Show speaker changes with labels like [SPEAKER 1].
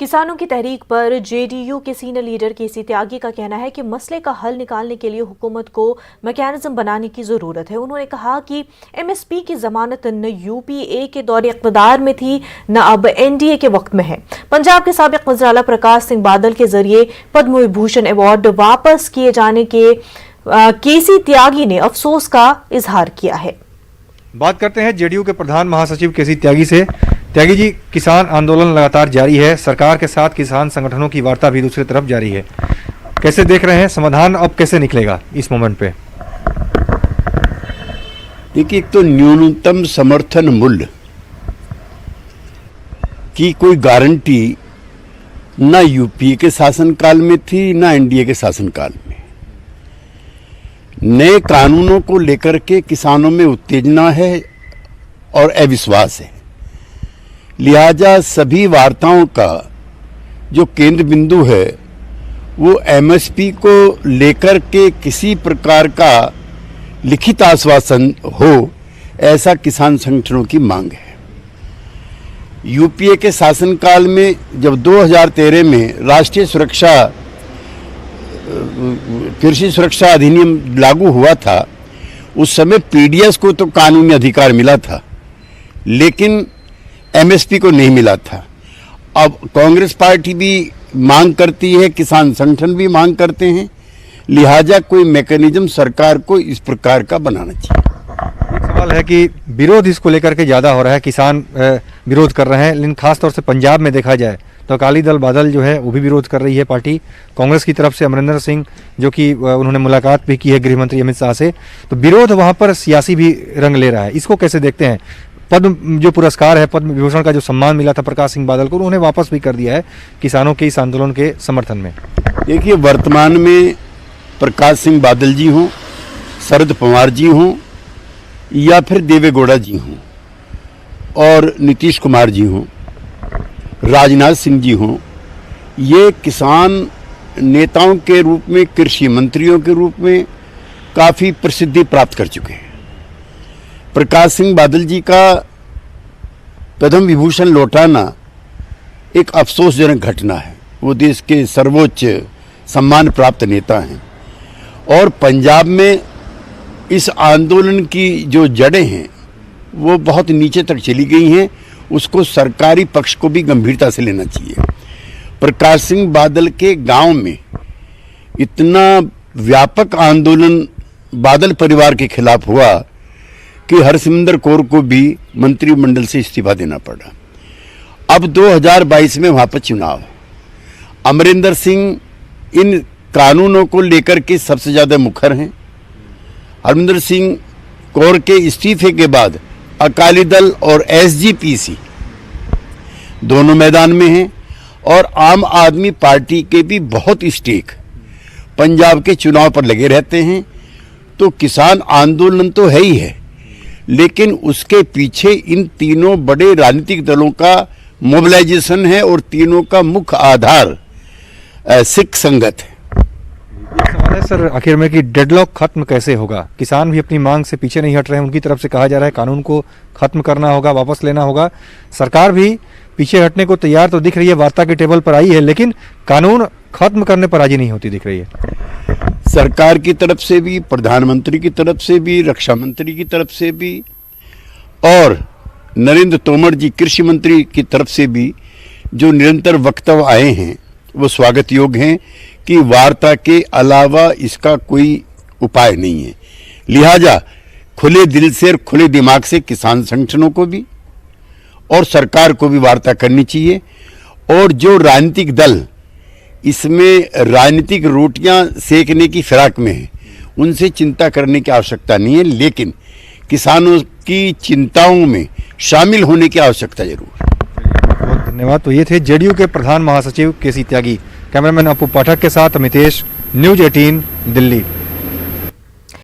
[SPEAKER 1] किसानों की तहरीक पर जेडीयू के सीनियर लीडर केसी त्यागी का कहना है कि मसले का हल निकालने के लिए हुकूमत को मैकेनिज्म बनाने की जरूरत है। उन्होंने कहा कि एमएसपी की जमानत न यूपीए के दौरे इक़्तिदार में थी न अब एनडीए के वक्त में है। पंजाब के साबिक वज़ीर आला प्रकाश सिंह बादल के जरिए पद्म विभूषण अवार्ड वापस किए जाने के केसी त्यागी ने अफसोस का इजहार किया है।
[SPEAKER 2] बात करते हैं जेडीयू के प्रधान महासचिव केसी त्यागी से। त्यागी जी, किसान आंदोलन लगातार जारी है, सरकार के साथ किसान संगठनों की वार्ता भी दूसरी तरफ जारी है, कैसे देख रहे हैं समाधान अब कैसे निकलेगा इस मोमेंट पे?
[SPEAKER 3] देखिए, एक तो न्यूनतम समर्थन मूल्य की कोई गारंटी ना यूपीए के शासनकाल में थी ना एनडीए के शासनकाल में। नए कानूनों को लेकर के किसानों में उत्तेजना है और अविश्वास है। लिहाजा सभी वार्ताओं का जो केंद्र बिंदु है वो एमएसपी को लेकर के किसी प्रकार का लिखित आश्वासन हो, ऐसा किसान संगठनों की मांग है। यूपीए के शासनकाल में जब 2013 में राष्ट्रीय सुरक्षा कृषि सुरक्षा अधिनियम लागू हुआ था, उस समय पीडीएस को तो कानूनी अधिकार मिला था लेकिन एमएसपी को नहीं मिला था। अब कांग्रेस पार्टी भी मांग करती है, किसान संगठन भी मांग करते हैं, लिहाजा कोई मैकेनिज्म सरकार को इस प्रकार का बनाना चाहिए।
[SPEAKER 2] एक सवाल है कि विरोध इसको लेकर के ज़्यादा हो रहा है, किसान विरोध कर रहे हैं, लेकिन खासतौर से पंजाब में देखा जाए तो अकाली दल बादल जो है वो भी विरोध कर रही है पार्टी। कांग्रेस की तरफ से अमरिंदर सिंह जो कि उन्होंने मुलाकात भी की है गृह मंत्री अमित शाह से, तो विरोध वहाँ पर सियासी भी रंग ले रहा है। इसको कैसे देखते हैं? पद्म जो पुरस्कार है, पद्म विभूषण का जो सम्मान मिला था प्रकाश सिंह बादल को, उन्होंने वापस भी कर दिया है किसानों के इस आंदोलन के समर्थन में।
[SPEAKER 3] देखिए, वर्तमान में प्रकाश सिंह बादल जी हों, शरद पवार जी हों या फिर देवेगौड़ा जी हों और नीतीश कुमार जी हों, राजनाथ सिंह जी हों, ये किसान नेताओं के रूप में, कृषि मंत्रियों के रूप में काफ़ी प्रसिद्धि प्राप्त कर चुके हैं। प्रकाश सिंह बादल जी का पद्म विभूषण लौटाना एक अफसोसजनक घटना है। वो देश के सर्वोच्च सम्मान प्राप्त नेता हैं और पंजाब में इस आंदोलन की जो जड़ें हैं वो बहुत नीचे तक चली गई हैं। उसको सरकारी पक्ष को भी गंभीरता से लेना चाहिए। प्रकाश सिंह बादल के गांव में इतना व्यापक आंदोलन बादल परिवार के खिलाफ हुआ कि हरसिमंदर कौर को भी मंत्रिमंडल से इस्तीफा देना पड़ा। अब 2022 में वहां पर चुनाव। अमरिंदर सिंह इन कानूनों को लेकर के सबसे ज्यादा मुखर हैं। हरमिंदर सिंह कौर के इस्तीफे के बाद अकाली दल और एसजीपीसी दोनों मैदान में हैं और आम आदमी पार्टी के भी बहुत स्टेक पंजाब के चुनाव पर लगे रहते हैं। तो किसान आंदोलन तो है ही है, लेकिन उसके पीछे इन तीनों बड़े राजनीतिक दलों का मोबिलाइजेशन है और तीनों का मुख्य आधार सिख संगत है।
[SPEAKER 2] एक सवाल है सर आखिर में कि डेडलॉक खत्म कैसे होगा? किसान भी अपनी मांग से पीछे नहीं हट रहे हैं, उनकी तरफ से कहा जा रहा है कानून को खत्म करना होगा, वापस लेना होगा। सरकार भी पीछे हटने को तैयार तो दिख रही है, वार्ता के टेबल पर आई है, लेकिन कानून खत्म करने पर राजी नहीं होती दिख रही है।
[SPEAKER 3] सरकार की तरफ से भी, प्रधानमंत्री की तरफ से भी, रक्षा मंत्री की तरफ से भी और नरेंद्र तोमर जी कृषि मंत्री की तरफ से भी जो निरंतर वक्तव्य आए हैं वो स्वागत योग्य हैं कि वार्ता के अलावा इसका कोई उपाय नहीं है। लिहाजा खुले दिल से और खुले दिमाग से किसान संगठनों को भी और सरकार को भी वार्ता करनी चाहिए। और जो राजनीतिक दल इसमें राजनीतिक रोटियां सेकने की फिराक में है, उनसे चिंता करने की आवश्यकता नहीं है, लेकिन किसानों की चिंताओं में शामिल होने की आवश्यकता जरूर है।
[SPEAKER 2] बहुत धन्यवाद। तो ये थे जेडीयू के प्रधान महासचिव केसी त्यागी। कैमरामैन अपू पाठक के साथ अमितेश, न्यूज़ 18 दिल्ली।